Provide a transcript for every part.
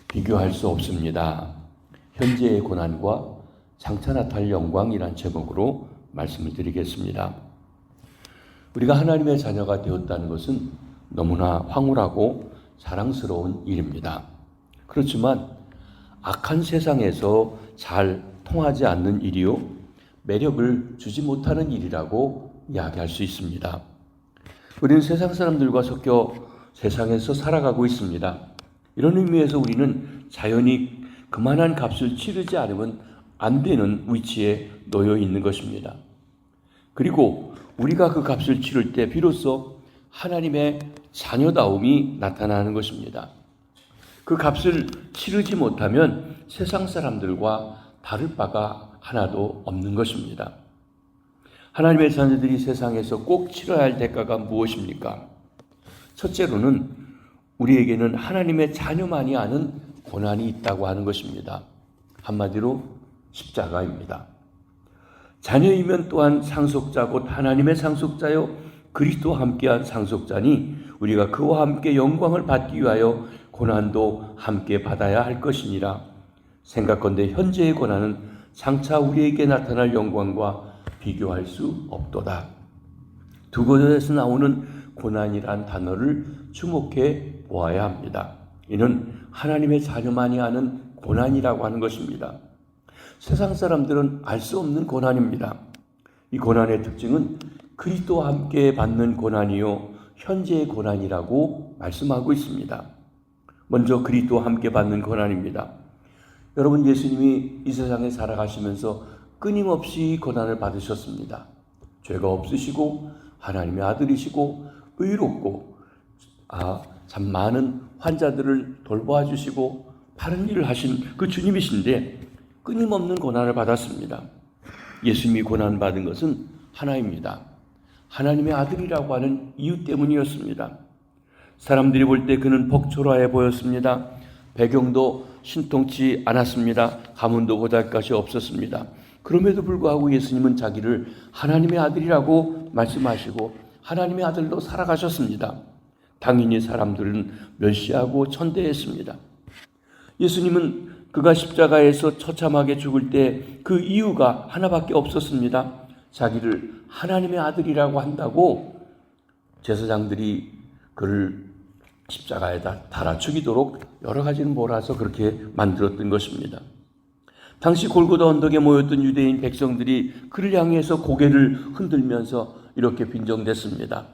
비교할 수 없습니다. 현재의 고난과 장차 나타날 영광이란 제목으로 말씀을 드리겠습니다. 우리가 하나님의 자녀가 되었다는 것은 너무나 황홀하고 자랑스러운 일입니다. 그렇지만 악한 세상에서 잘 통하지 않는 일이요, 매력을 주지 못하는 일이라고 이야기할 수 있습니다. 우리는 세상 사람들과 섞여 세상에서 살아가고 있습니다. 이런 의미에서 우리는 자연히 그만한 값을 치르지 않으면 안 되는 위치에 놓여 있는 것입니다. 그리고 우리가 그 값을 치를 때 비로소 하나님의 자녀다움이 나타나는 것입니다. 그 값을 치르지 못하면 세상 사람들과 다를 바가 하나도 없는 것입니다. 하나님의 자녀들이 세상에서 꼭 치러야 할 대가가 무엇입니까? 첫째로는 우리에게는 하나님의 자녀만이 아는 고난이 있다고 하는 것입니다. 한마디로 십자가입니다. 자녀이면 또한 상속자 곧 하나님의 상속자요 그리스도와 함께한 상속자니 우리가 그와 함께 영광을 받기 위하여 고난도 함께 받아야 할 것이니라. 생각건대 현재의 고난은 장차 우리에게 나타날 영광과 비교할 수 없도다. 두 곳에서 나오는 고난이란 단어를 주목해 보아야 합니다. 이는 하나님의 자녀만이 아는 고난이라고 하는 것입니다. 세상 사람들은 알 수 없는 고난입니다. 이 고난의 특징은 그리스도와 함께 받는 고난이요 현재의 고난이라고 말씀하고 있습니다. 먼저 그리스도와 함께 받는 고난입니다. 여러분, 예수님이 이 세상에 살아가시면서 끊임없이 고난을 받으셨습니다. 죄가 없으시고 하나님의 아들이시고 의롭고 참 많은 환자들을 돌보아 주시고 바른 일을 하신 그 주님이신데 끊임없는 고난을 받았습니다. 예수님이 고난받은 것은 하나입니다. 하나님의 아들이라고 하는 이유 때문이었습니다. 사람들이 볼 때 그는 벅초라해 보였습니다. 배경도 신통치 않았습니다. 가문도 보잘것이 없었습니다. 그럼에도 불구하고 예수님은 자기를 하나님의 아들이라고 말씀하시고 하나님의 아들로 살아가셨습니다. 당연히 사람들은 멸시하고 천대했습니다. 예수님은 그가 십자가에서 처참하게 죽을 때 그 이유가 하나밖에 없었습니다. 자기를 하나님의 아들이라고 한다고 제사장들이 그를 십자가에다 달아 죽이도록 여러 가지를 몰아서 그렇게 만들었던 것입니다. 당시 골고다 언덕에 모였던 유대인 백성들이 그를 향해서 고개를 흔들면서 이렇게 빈정댔습니다.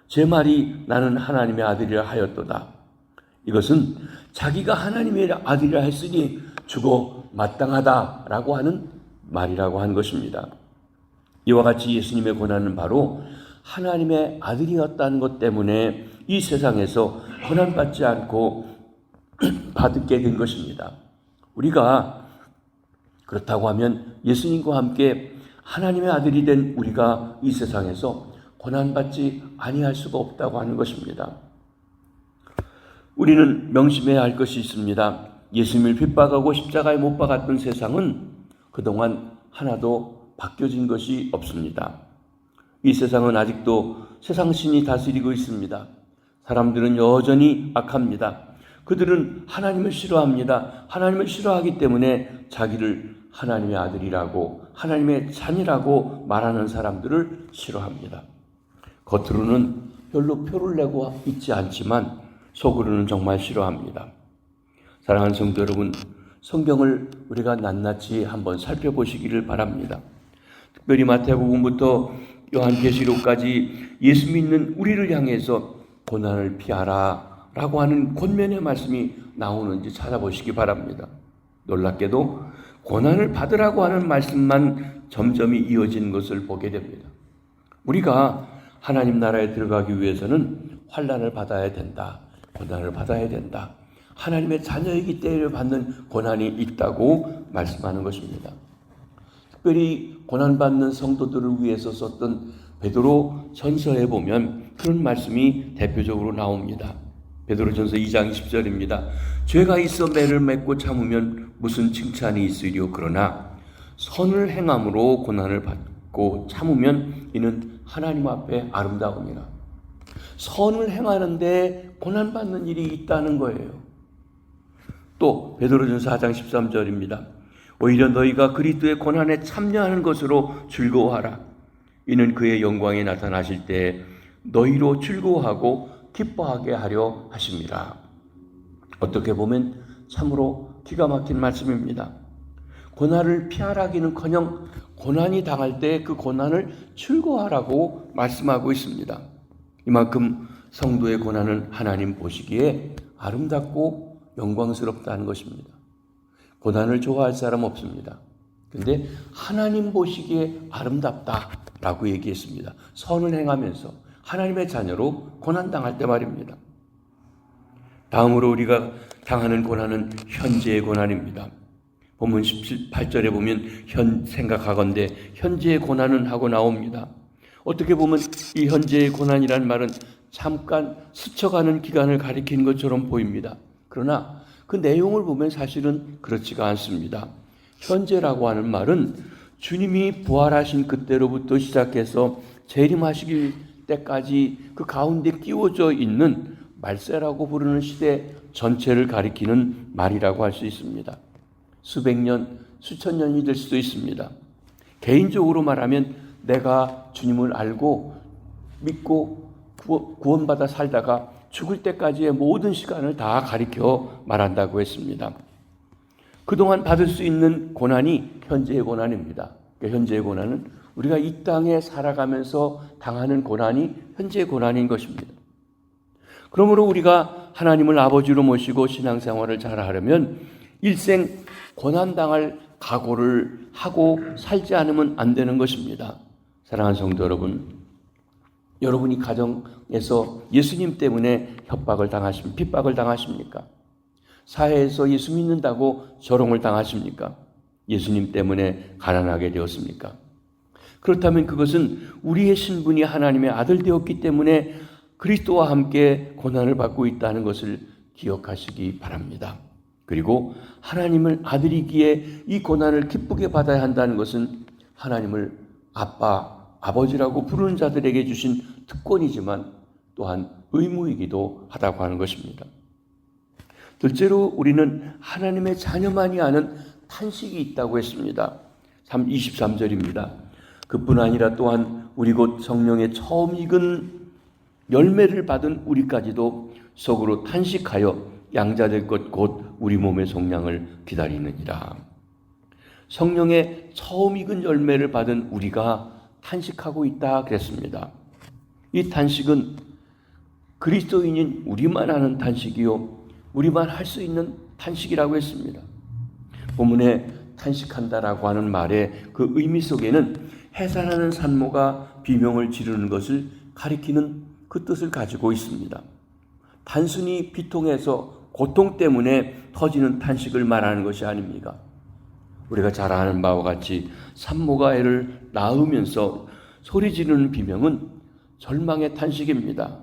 제 말이 나는 하나님의 아들이라 하였도다. 이것은 자기가 하나님의 아들이라 했으니 죽어 마땅하다라고 하는 말이라고 한 것입니다. 이와 같이 예수님의 고난은 바로 하나님의 아들이었다는 것 때문에 이 세상에서 고난받지 않고 받게 된 것입니다. 우리가 그렇다고 하면 예수님과 함께 하나님의 아들이 된 우리가 이 세상에서 고난받지 아니할 수가 없다고 하는 것입니다. 우리는 명심해야 할 것이 있습니다. 예수님을 핍박하고 십자가에 못 박았던 세상은 그동안 하나도 바뀌어진 것이 없습니다. 이 세상은 아직도 세상신이 다스리고 있습니다. 사람들은 여전히 악합니다. 그들은 하나님을 싫어합니다. 하나님을 싫어하기 때문에 자기를 하나님의 아들이라고 하나님의 자녀라고 말하는 사람들을 싫어합니다. 겉으로는 별로 표를 내고 있지 않지만 속으로는 정말 싫어합니다. 사랑하는 성도 여러분, 성경을 우리가 낱낱이 한번 살펴보시기를 바랍니다. 특별히 마태복음부터 요한계시록까지 예수 믿는 우리를 향해서 고난을 피하라 라고 하는 권면의 말씀이 나오는지 찾아보시기 바랍니다. 놀랍게도 고난을 받으라고 하는 말씀만 점점이 이어지는 것을 보게 됩니다. 우리가 하나님 나라에 들어가기 위해서는 환난을 받아야 된다. 고난을 받아야 된다. 하나님의 자녀이기 때문에 받는 고난이 있다고 말씀하는 것입니다. 특별히 고난받는 성도들을 위해서 썼던 베드로 전서에 보면 그런 말씀이 대표적으로 나옵니다. 베드로전서 2장 10절입니다. 죄가 있어 매를 맺고 참으면 무슨 칭찬이 있으리요. 그러나 선을 행함으로 고난을 받고 참으면 이는 하나님 앞에 아름다움이라. 선을 행하는데 고난받는 일이 있다는 거예요. 또 베드로전서 4장 13절입니다. 오히려 너희가 그리스도의 고난에 참여하는 것으로 즐거워하라. 이는 그의 영광에 나타나실 때 너희로 즐거워하고 기뻐하게 하려 하심이라. 어떻게 보면 참으로 기가 막힌 말씀입니다. 고난을 피하라기는커녕 고난이 당할 때 그 고난을 즐거워하라고 말씀하고 있습니다. 이만큼 성도의 고난은 하나님 보시기에 아름답고 영광스럽다는 것입니다. 고난을 좋아할 사람 없습니다. 근데 하나님 보시기에 아름답다라고 얘기했습니다. 선을 행하면서 하나님의 자녀로 고난당할 때 말입니다. 다음으로 우리가 당하는 고난은 현재의 고난입니다. 본문 18절에 보면 생각하건대 현재의 고난은 하고 나옵니다. 어떻게 보면 이 현재의 고난이라는 말은 잠깐 스쳐가는 기간을 가리키는 것처럼 보입니다. 그러나 그 내용을 보면 사실은 그렇지가 않습니다. 현재라고 하는 말은 주님이 부활하신 그때로부터 시작해서 재림하시길 때까지 그 가운데 끼워져 있는 말세라고 부르는 시대 전체를 가리키는 말이라고 할 수 있습니다. 수백 년, 수천 년이 될 수도 있습니다. 개인적으로 말하면 내가 주님을 알고 믿고 구원받아 살다가 죽을 때까지의 모든 시간을 다 가리켜 말한다고 했습니다. 그동안 받을 수 있는 고난이 현재의 고난입니다. 그러니까 현재의 고난은 우리가 이 땅에 살아가면서 당하는 고난이 현재의 고난인 것입니다. 그러므로 우리가 하나님을 아버지로 모시고 신앙생활을 잘하려면 일생 고난당할 각오를 하고 살지 않으면 안 되는 것입니다. 사랑하는 성도 여러분, 여러분이 가정에서 예수님 때문에 핍박을 당하십니까? 사회에서 예수 믿는다고 조롱을 당하십니까? 예수님 때문에 가난하게 되었습니까? 그렇다면 그것은 우리의 신분이 하나님의 아들 되었기 때문에 그리스도와 함께 고난을 받고 있다는 것을 기억하시기 바랍니다. 그리고 하나님을 아들이기에 이 고난을 기쁘게 받아야 한다는 것은 하나님을 아버지라고 부르는 자들에게 주신 특권이지만 또한 의무이기도 하다고 하는 것입니다. 둘째로 우리는 하나님의 자녀만이 아는 탄식이 있다고 했습니다. 23절입니다. 그뿐 아니라 또한 우리 곧 성령의 처음 익은 열매를 받은 우리까지도 속으로 탄식하여 양자될 것 곧 우리 몸의 속량을 기다리느니라. 성령의 처음 익은 열매를 받은 우리가 탄식하고 있다 그랬습니다. 이 탄식은 그리스도인인 우리만 하는 탄식이요 우리만 할 수 있는 탄식이라고 했습니다. 본문에 탄식한다라고 하는 말의 그 의미 속에는 해산하는 산모가 비명을 지르는 것을 가리키는 그 뜻을 가지고 있습니다. 단순히 비통해서 고통 때문에 터지는 탄식을 말하는 것이 아닙니까? 우리가 잘 아는 바와 같이 산모가 애를 낳으면서 소리 지르는 비명은 절망의 탄식입니다.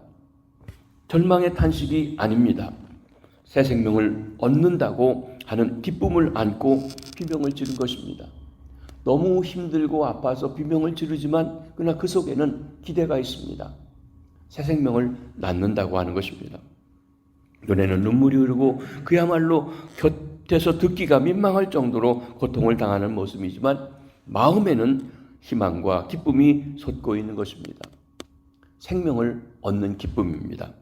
절망의 탄식이 아닙니다. 새 생명을 얻는다고 하는 기쁨을 안고 비명을 지른 것입니다. 너무 힘들고 아파서 비명을 지르지만 그러나 그 속에는 기대가 있습니다. 새 생명을 낳는다고 하는 것입니다. 눈에는 눈물이 흐르고 그야말로 곁에서 듣기가 민망할 정도로 고통을 당하는 모습이지만 마음에는 희망과 기쁨이 솟고 있는 것입니다. 생명을 얻는 기쁨입니다.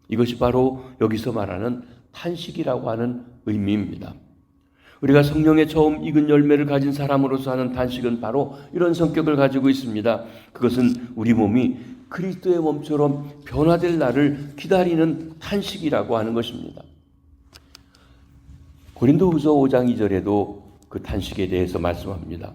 이것이 바로 여기서 말하는 탄식이라고 하는 의미입니다. 우리가 성령의 처음 익은 열매를 가진 사람으로서 하는 탄식은 바로 이런 성격을 가지고 있습니다. 그것은 우리 몸이 그리스도의 몸처럼 변화될 날을 기다리는 탄식이라고 하는 것입니다. 고린도후서 5장 2절에도 그 탄식에 대해서 말씀합니다.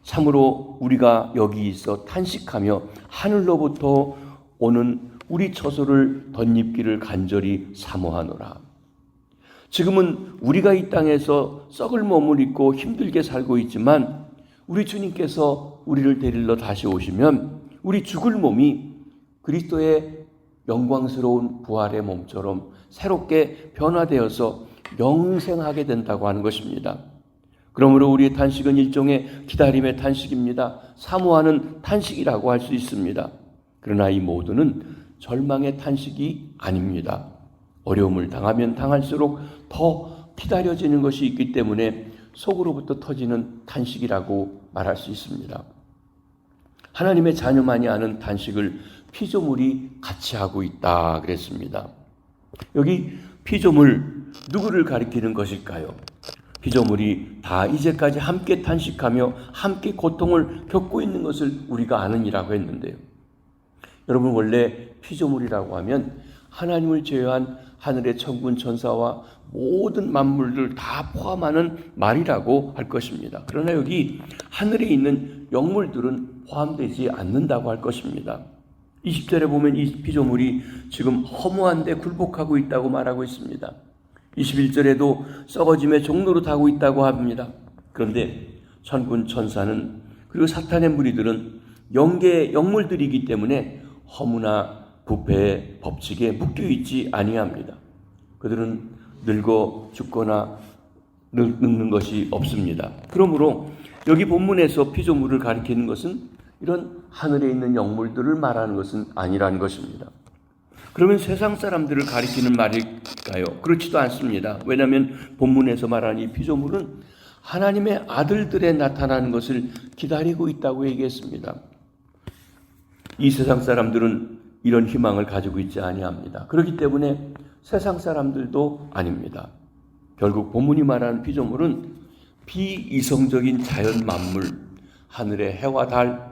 참으로 우리가 여기 있어 탄식하며 하늘로부터 오는 우리 처소를 덧입기를 간절히 사모하노라. 지금은 우리가 이 땅에서 썩을 몸을 입고 힘들게 살고 있지만 우리 주님께서 우리를 데리러 다시 오시면 우리 죽을 몸이 그리스도의 영광스러운 부활의 몸처럼 새롭게 변화되어서 영생하게 된다고 하는 것입니다. 그러므로 우리의 탄식은 일종의 기다림의 탄식입니다. 사모하는 탄식이라고 할 수 있습니다. 그러나 이 모두는 절망의 탄식이 아닙니다. 어려움을 당하면 당할수록 더 기다려지는 것이 있기 때문에 속으로부터 터지는 탄식이라고 말할 수 있습니다. 하나님의 자녀만이 아는 탄식을 피조물이 같이 하고 있다 그랬습니다. 여기 피조물 누구를 가리키는 것일까요? 피조물이 다 이제까지 함께 탄식하며 함께 고통을 겪고 있는 것을 우리가 아느니라고 했는데요. 여러분, 원래 피조물이라고 하면 하나님을 제외한 하늘의 천군 천사와 모든 만물들 다 포함하는 말이라고 할 것입니다. 그러나 여기 하늘에 있는 영물들은 포함되지 않는다고 할 것입니다. 20절에 보면 이 피조물이 지금 허무한데 굴복하고 있다고 말하고 있습니다. 21절에도 썩어짐의 종로로 타고 있다고 합니다. 그런데 천군 천사는 그리고 사탄의 무리들은 영계의 영물들이기 때문에 허무나 부패의 법칙에 묶여있지 아니합니다. 그들은 늙어 죽거나 늙는 것이 없습니다. 그러므로 여기 본문에서 피조물을 가리키는 것은 이런 하늘에 있는 영물들을 말하는 것은 아니라는 것입니다. 그러면 세상 사람들을 가리키는 말일까요? 그렇지도 않습니다. 왜냐하면 본문에서 말하는 이 피조물은 하나님의 아들들에 나타나는 것을 기다리고 있다고 얘기했습니다. 이 세상 사람들은 이런 희망을 가지고 있지 아니합니다. 그렇기 때문에 세상 사람들도 아닙니다. 결국 본문이 말하는 피조물은 비이성적인 자연 만물, 하늘의 해와 달,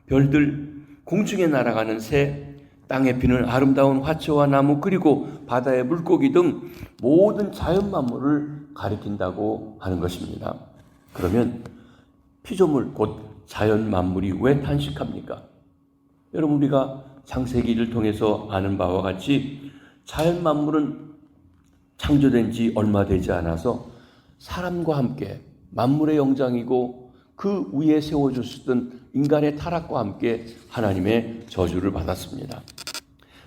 별들, 공중에 날아가는 새, 땅에 피는 아름다운 화초와 나무, 그리고 바다의 물고기 등 모든 자연 만물을 가리킨다고 하는 것입니다. 그러면 피조물, 곧 자연 만물이 왜 탄식합니까? 여러분, 우리가 창세기를 통해서 아는 바와 같이 자연 만물은 창조된 지 얼마 되지 않아서 사람과 함께 만물의 영장이고 그 위에 세워주시던 인간의 타락과 함께 하나님의 저주를 받았습니다.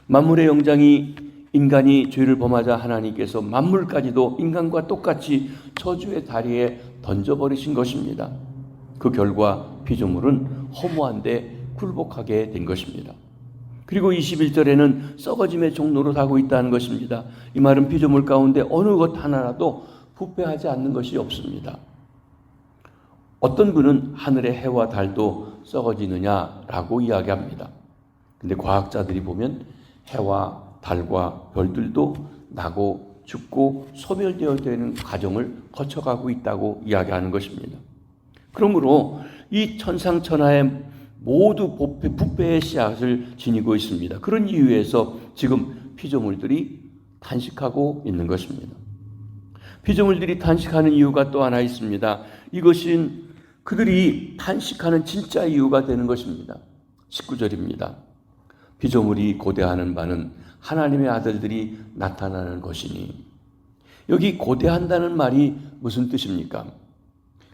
만물의 영장이 인간이 죄를 범하자 하나님께서 만물까지도 인간과 똑같이 저주의 다리에 던져버리신 것입니다. 그 결과 피조물은 허무한데 굴복하게 된 것입니다. 그리고 21절에는 썩어짐의 종로로 가고 있다는 것입니다. 이 말은 피조물 가운데 어느 것 하나라도 부패하지 않는 것이 없습니다. 어떤 분은 하늘의 해와 달도 썩어지느냐라고 이야기합니다. 근데 과학자들이 보면 해와 달과 별들도 나고 죽고 소멸되어야 되는 과정을 거쳐가고 있다고 이야기하는 것입니다. 그러므로 이 천상천하에 모두 부패의 씨앗을 지니고 있습니다. 그런 이유에서 지금 피조물들이 탄식하고 있는 것입니다. 피조물들이 탄식하는 이유가 또 하나 있습니다. 이것은 그들이 탄식하는 진짜 이유가 되는 것입니다. 19절입니다. 피조물이 고대하는 바는 하나님의 아들들이 나타나는 것이니. 여기 고대한다는 말이 무슨 뜻입니까?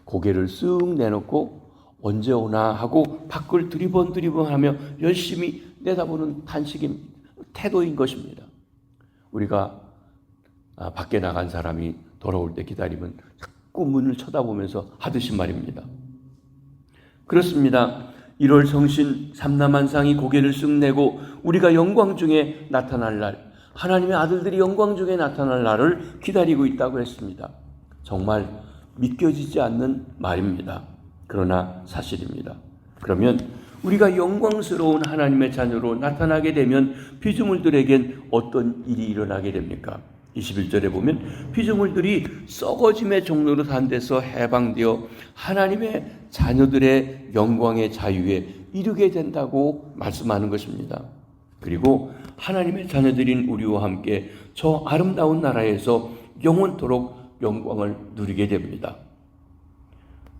고개를 쓱 내놓고 언제 오나 하고 밖을 두리번두리번하며 열심히 내다보는 태도인 것입니다. 우리가 밖에 나간 사람이 돌아올 때 기다리면 자꾸 문을 쳐다보면서 하듯이 말입니다. 그렇습니다. 1월 성신 삼라만상이 고개를 쓱 내고 우리가 영광 중에 나타날 날, 하나님의 아들들이 영광 중에 나타날 날을 기다리고 있다고 했습니다. 정말 믿겨지지 않는 말입니다. 그러나 사실입니다. 그러면 우리가 영광스러운 하나님의 자녀로 나타나게 되면 피조물들에겐 어떤 일이 일어나게 됩니까? 21절에 보면 피조물들이 썩어짐의 종로로 단 데서 해방되어 하나님의 자녀들의 영광의 자유에 이르게 된다고 말씀하는 것입니다. 그리고 하나님의 자녀들인 우리와 함께 저 아름다운 나라에서 영원토록 영광을 누리게 됩니다.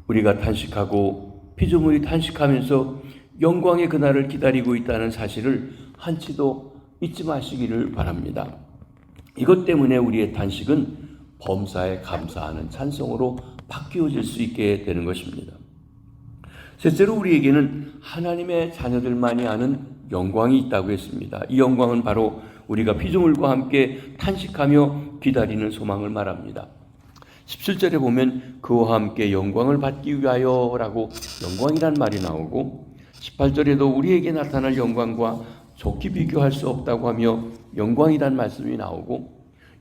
우리가 탄식하고 피조물이 탄식하면서 영광의 그날을 기다리고 있다는 사실을 한치도 잊지 마시기를 바랍니다. 이것 때문에 우리의 탄식은 범사에 감사하는 찬송으로 바뀌어질 수 있게 되는 것입니다. 셋째로 우리에게는 하나님의 자녀들만이 아는 영광이 있다고 했습니다. 이 영광은 바로 우리가 피조물과 함께 탄식하며 기다리는 소망을 말합니다. 17절에 보면 그와 함께 영광을 받기 위하여라고 영광이란 말이 나오고 18절에도 우리에게 나타날 영광과 좋게 비교할 수 없다고 하며 영광이란 말씀이 나오고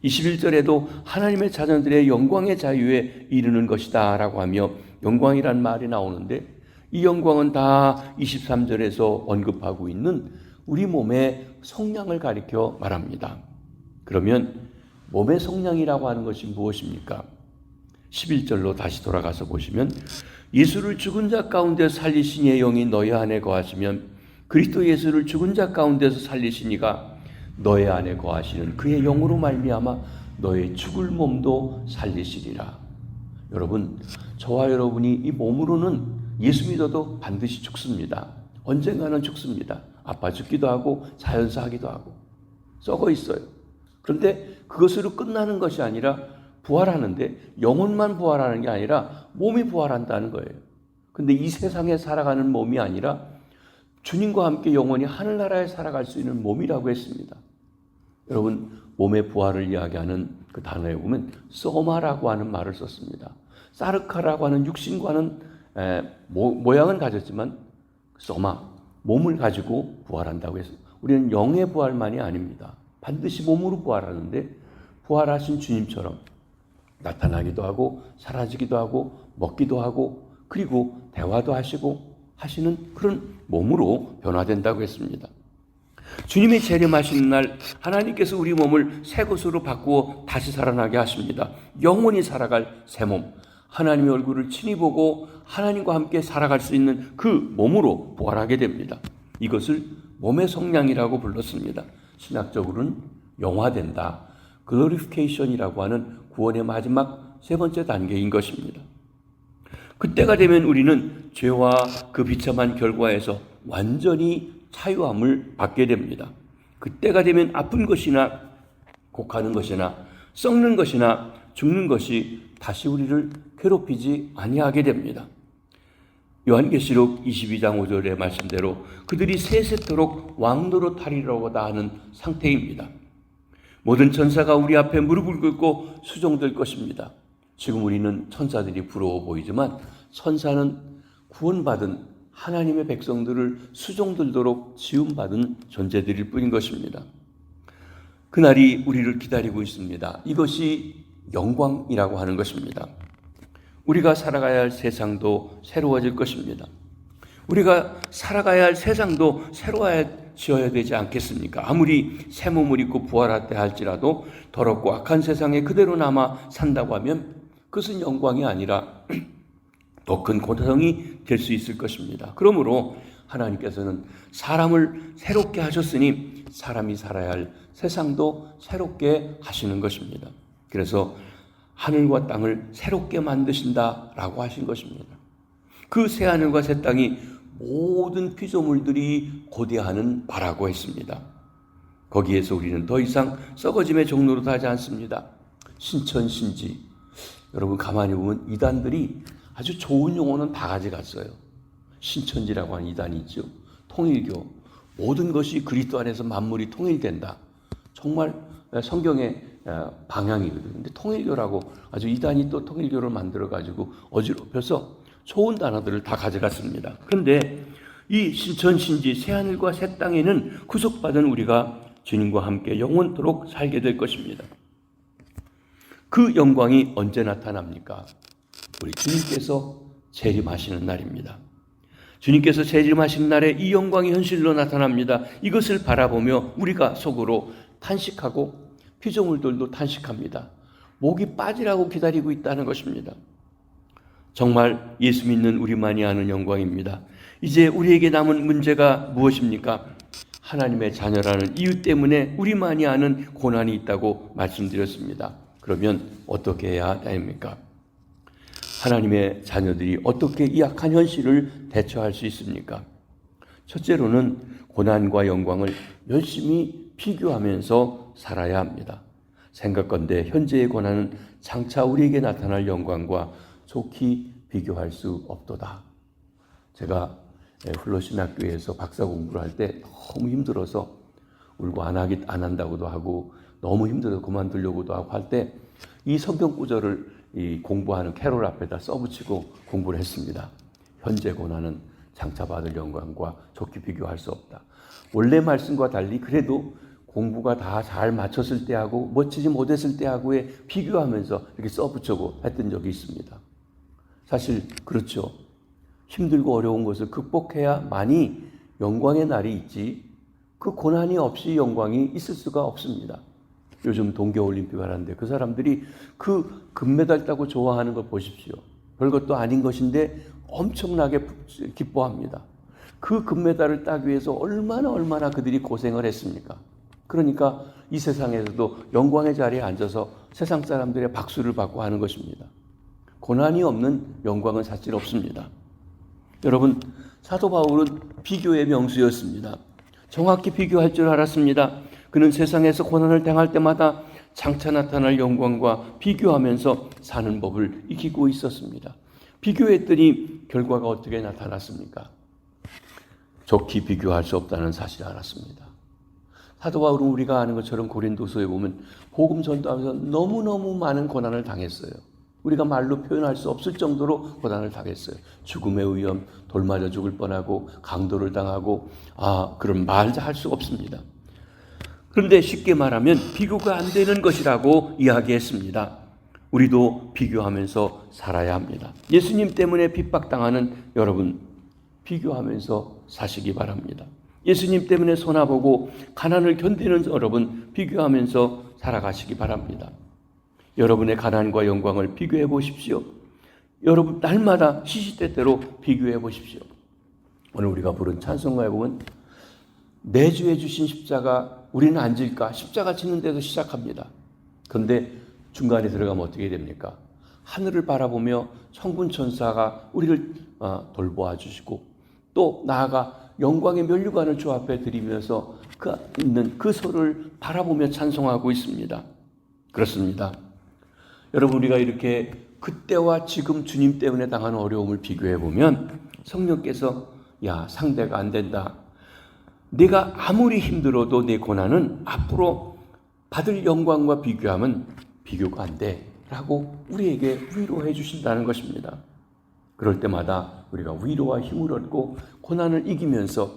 21절에도 하나님의 자녀들의 영광의 자유에 이르는 것이다 라고 하며 영광이란 말이 나오는데, 이 영광은 다 23절에서 언급하고 있는 우리 몸의 성량을 가리켜 말합니다. 그러면 몸의 성량이라고 하는 것이 무엇입니까? 11절로 다시 돌아가서 보시면, 예수를 죽은 자 가운데 살리시니의 영이 너희 안에 거하시면 그리스도 예수를 죽은 자 가운데서 살리시니가 너희 안에 거하시는 그의 영으로 말미암아 너의 죽을 몸도 살리시리라. 여러분, 저와 여러분이 이 몸으로는 예수 믿어도 반드시 죽습니다. 언젠가는 죽습니다. 아파 죽기도 하고 자연사하기도 하고 썩어 있어요. 그런데 그것으로 끝나는 것이 아니라 부활하는데, 영혼만 부활하는 게 아니라 몸이 부활한다는 거예요. 근데 이 세상에 살아가는 몸이 아니라 주님과 함께 영원히 하늘나라에 살아갈 수 있는 몸이라고 했습니다. 여러분, 몸의 부활을 이야기하는 그 단어에 보면 소마라고 하는 말을 썼습니다. 사르카라고 하는 육신과는 모양은 가졌지만 소마, 몸을 가지고 부활한다고 해서 우리는 영의 부활만이 아닙니다. 반드시 몸으로 부활하는데, 부활하신 주님처럼 나타나기도 하고 사라지기도 하고 먹기도 하고 그리고 대화도 하시고 하시는 그런 몸으로 변화된다고 했습니다. 주님이 재림하시는 날 하나님께서 우리 몸을 새 것으로 바꾸어 다시 살아나게 하십니다. 영원히 살아갈 새 몸, 하나님의 얼굴을 친히 보고 하나님과 함께 살아갈 수 있는 그 몸으로 부활하게 됩니다. 이것을 몸의 성량이라고 불렀습니다. 신학적으로는 영화된다, 글로리피케이션이라고 하는 구원의 마지막 세 번째 단계인 것입니다. 그때가 되면 우리는 죄와 그 비참한 결과에서 완전히 자유함을 받게 됩니다. 그때가 되면 아픈 것이나 곡하는 것이나 썩는 것이나 죽는 것이 다시 우리를 괴롭히지 아니하게 됩니다. 요한계시록 22장 5절의 말씀대로 그들이 세세토록 왕노로 타리라고다 하는 상태입니다. 모든 천사가 우리 앞에 무릎을 꿇고 수종될 것입니다. 지금 우리는 천사들이 부러워 보이지만 천사는 구원받은 하나님의 백성들을 수종들도록 지음받은 존재들일 뿐인 것입니다. 그날이 우리를 기다리고 있습니다. 이것이 영광이라고 하는 것입니다. 우리가 살아가야 할 세상도 새로워질 것입니다. 우리가 살아가야 할 세상도 새로워져야 되지 않겠습니까? 아무리 새 몸을 입고 부활하다 할지라도 더럽고 악한 세상에 그대로 남아 산다고 하면 그것은 영광이 아니라 더 큰 고통이 될 수 있을 것입니다. 그러므로 하나님께서는 사람을 새롭게 하셨으니 사람이 살아야 할 세상도 새롭게 하시는 것입니다. 그래서 하늘과 땅을 새롭게 만드신다라고 하신 것입니다. 그 새 하늘과 새 땅이 모든 피조물들이 고대하는 바라고 했습니다. 거기에서 우리는 더 이상 썩어짐의 종로로 가지 않습니다. 신천신지, 여러분 가만히 보면 이단들이 아주 좋은 용어는 다 가져갔어요. 신천지라고 하는 이단이 있죠. 통일교, 모든 것이 그리스도 안에서 만물이 통일된다. 정말 성경의 방향이거든요. 근데 통일교라고 아주 이단이 또 통일교를 만들어가지고 어지럽혀서 좋은 단어들을 다 가져갔습니다. 그런데 이 신천신지 새하늘과 새 땅에는 구속받은 우리가 주님과 함께 영원토록 살게 될 것입니다. 그 영광이 언제 나타납니까? 우리 주님께서 재림하시는 날입니다. 주님께서 재림하시는 날에 이 영광이 현실로 나타납니다. 이것을 바라보며 우리가 속으로 탄식하고 피조물들도 탄식합니다. 목이 빠지라고 기다리고 있다는 것입니다. 정말 예수 믿는 우리만이 아는 영광입니다. 이제 우리에게 남은 문제가 무엇입니까? 하나님의 자녀라는 이유 때문에 우리만이 아는 고난이 있다고 말씀드렸습니다. 그러면 어떻게 해야 됩니까? 하나님의 자녀들이 어떻게 이 악한 현실을 대처할 수 있습니까? 첫째로는 고난과 영광을 열심히 비교하면서 살아야 합니다. 생각건대 현재의 고난은 장차 우리에게 나타날 영광과 좋게 비교할 수 없도다. 제가 플러신학교에서 박사 공부를 할 때 너무 힘들어서 울고 안 한다고도 하고 너무 힘들어서 그만두려고도 하고 할 때 이 성경 구절을 이 공부하는 캐롤 앞에다 써붙이고 공부를 했습니다. 현재 고난은 장차 받을 영광과 좋게 비교할 수 없다. 원래 말씀과 달리 그래도 공부가 다 잘 맞췄을 때하고 멋지지 못했을 때하고의 비교하면서 이렇게 써붙이고 했던 적이 있습니다. 사실 그렇죠. 힘들고 어려운 것을 극복해야만이 영광의 날이 있지, 그 고난이 없이 영광이 있을 수가 없습니다. 요즘 동계올림픽 하는데 그 사람들이 그 금메달 따고 좋아하는 걸 보십시오. 별것도 아닌 것인데 엄청나게 기뻐합니다. 그 금메달을 따기 위해서 얼마나 그들이 고생을 했습니까? 그러니까 이 세상에서도 영광의 자리에 앉아서 세상 사람들의 박수를 받고 하는 것입니다. 고난이 없는 영광은 사실 없습니다. 여러분, 사도 바울은 비교의 명수였습니다. 정확히 비교할 줄 알았습니다. 그는 세상에서 고난을 당할 때마다 장차 나타날 영광과 비교하면서 사는 법을 익히고 있었습니다. 비교했더니 결과가 어떻게 나타났습니까? 좋게 비교할 수 없다는 사실을 알았습니다. 사도 바울은 우리가 아는 것처럼 고린도서에 보면 복음 전도하면서 너무너무 많은 고난을 당했어요. 우리가 말로 표현할 수 없을 정도로 고난을 당했어요. 죽음의 위험, 돌 맞아 죽을 뻔하고 강도를 당하고 그런 말 할 수 없습니다. 그런데 쉽게 말하면 비교가 안 되는 것이라고 이야기했습니다. 우리도 비교하면서 살아야 합니다. 예수님 때문에 핍박당하는 여러분, 비교하면서 사시기 바랍니다. 예수님 때문에 손아보고 가난을 견디는 여러분, 비교하면서 살아가시기 바랍니다. 여러분의 가난과 영광을 비교해 보십시오. 여러분 날마다 시시때때로 비교해 보십시오. 오늘 우리가 부른 찬송가에 보면 내 주에 주신 십자가 우리는 안 질까? 십자가 지는 데서 시작합니다. 그런데 중간에 들어가면 어떻게 됩니까? 하늘을 바라보며 천군 천사가 우리를 돌보아 주시고 또 나아가 영광의 면류관을 주 앞에 드리면서 있는 그 소를 바라보며 찬송하고 있습니다. 그렇습니다. 여러분, 우리가 이렇게 그때와 지금 주님 때문에 당하는 어려움을 비교해 보면 성령께서 상대가 안 된다. 내가 아무리 힘들어도 내 고난은 앞으로 받을 영광과 비교하면 비교가 안 돼 라고 우리에게 위로해 주신다는 것입니다. 그럴 때마다 우리가 위로와 힘을 얻고 고난을 이기면서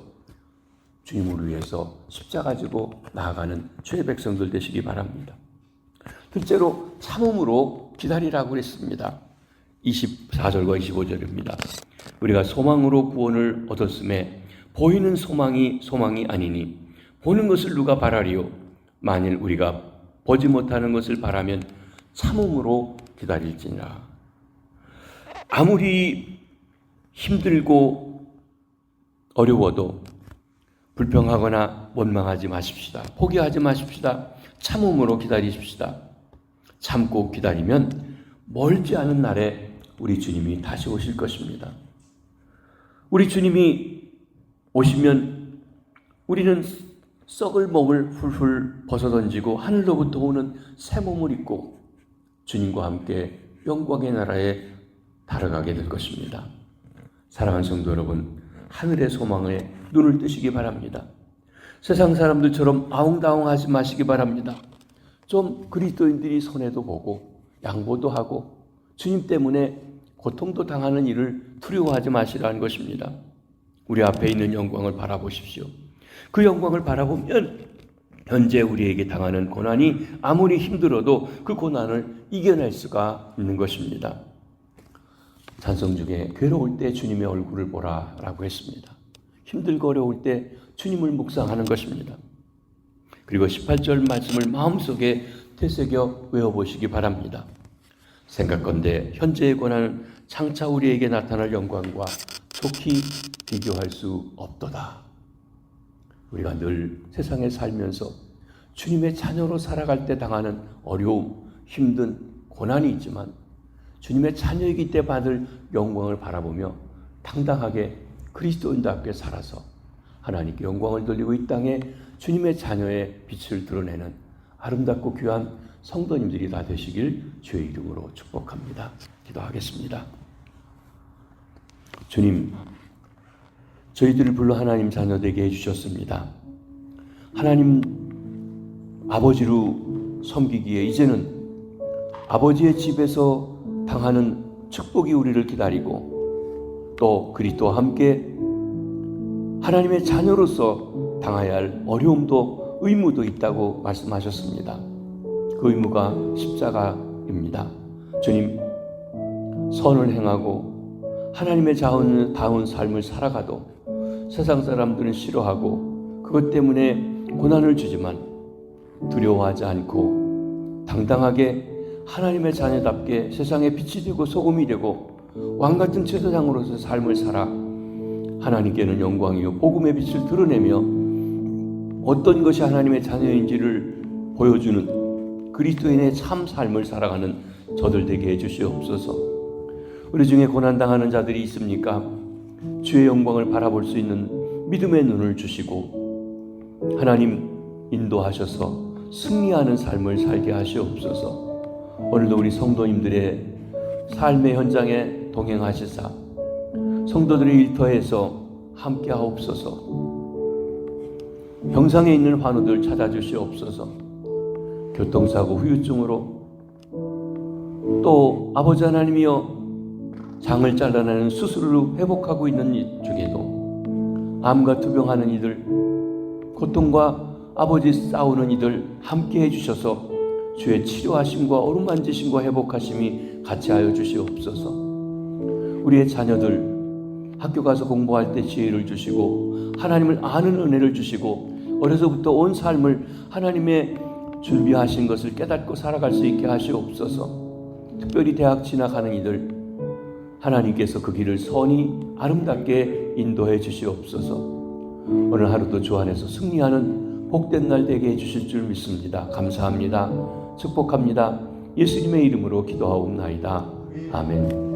주님을 위해서 십자가 지고 나아가는 주의 백성들 되시기 바랍니다. 둘째로 참음으로 기다리라고 했습니다. 24절과 25절입니다. 우리가 소망으로 구원을 얻었음에 보이는 소망이 아니니 보는 것을 누가 바라리요? 만일 우리가 보지 못하는 것을 바라면 참음으로 기다릴지니라. 아무리 힘들고 어려워도 불평하거나 원망하지 마십시다. 포기하지 마십시다. 참음으로 기다리십시다. 참고 기다리면 멀지 않은 날에 우리 주님이 다시 오실 것입니다. 우리 주님이 오시면 우리는 썩을 몸을 훌훌 벗어던지고 하늘로부터 오는 새 몸을 입고 주님과 함께 영광의 나라에 달아가게 될 것입니다. 사랑하는 성도 여러분, 하늘의 소망에 눈을 뜨시기 바랍니다. 세상 사람들처럼 아웅다웅하지 마시기 바랍니다. 좀 그리스도인들이 손해도 보고 양보도 하고 주님 때문에 고통도 당하는 일을 두려워하지 마시라는 것입니다. 우리 앞에 있는 영광을 바라보십시오. 그 영광을 바라보면 현재 우리에게 당하는 고난이 아무리 힘들어도 그 고난을 이겨낼 수가 있는 것입니다. 찬송 중에 괴로울 때 주님의 얼굴을 보라라고 했습니다. 힘들고 어려울 때 주님을 묵상하는 것입니다. 그리고 18절 말씀을 마음속에 되새겨 외워보시기 바랍니다. 생각건대 현재의 고난은 장차 우리에게 나타날 영광과 좋게 비교할 수 없도다. 우리가 늘 세상에 살면서 주님의 자녀로 살아갈 때 당하는 어려움, 힘든 고난이 있지만 주님의 자녀이기 때 받을 영광을 바라보며 당당하게 그리스도인답게 살아서 하나님께 영광을 돌리고 이 땅에 주님의 자녀의 빛을 드러내는 아름답고 귀한 성도님들이 다 되시길 주의 이름으로 축복합니다. 기도하겠습니다. 주님, 저희들을 불러 하나님 자녀 되게 해주셨습니다. 하나님 아버지로 섬기기에 이제는 아버지의 집에서 당하는 축복이 우리를 기다리고 또 그리스도와 함께 하나님의 자녀로서 당해야 할 어려움도 의무도 있다고 말씀하셨습니다. 그 의무가 십자가입니다. 주님, 선을 행하고 하나님의 다운 삶을 살아가도 세상 사람들은 싫어하고 그것 때문에 고난을 주지만 두려워하지 않고 당당하게 하나님의 자녀답게 세상에 빛이 되고 소금이 되고 왕같은 제사장으로서 삶을 살아 하나님께는 영광이요 복음의 빛을 드러내며 어떤 것이 하나님의 자녀인지를 보여주는 그리스도인의 참 삶을 살아가는 저들 되게 해주시옵소서. 우리 중에 고난당하는 자들이 있습니까? 주의 영광을 바라볼 수 있는 믿음의 눈을 주시고 하나님 인도하셔서 승리하는 삶을 살게 하시옵소서. 오늘도 우리 성도님들의 삶의 현장에 동행하시사 성도들의 일터에서 함께 하옵소서. 병상에 있는 환우들 찾아주시옵소서. 교통사고 후유증으로 또 아버지 하나님이여 장을 잘라내는 수술로 회복하고 있는 이 중에도 암과 투병하는 이들, 고통과 아버지 싸우는 이들 함께 해주셔서 주의 치료하심과 어루만지심과 회복하심이 같이 하여 주시옵소서. 우리의 자녀들 학교 가서 공부할 때 지혜를 주시고 하나님을 아는 은혜를 주시고 어려서부터 온 삶을 하나님의 준비하신 것을 깨닫고 살아갈 수 있게 하시옵소서. 특별히 대학 진학하는 이들 하나님께서 그 길을 선히 아름답게 인도해 주시옵소서. 오늘 하루도 주 안에서 승리하는 복된 날 되게 해주실 줄 믿습니다. 감사합니다. 축복합니다. 예수님의 이름으로 기도하옵나이다. 아멘.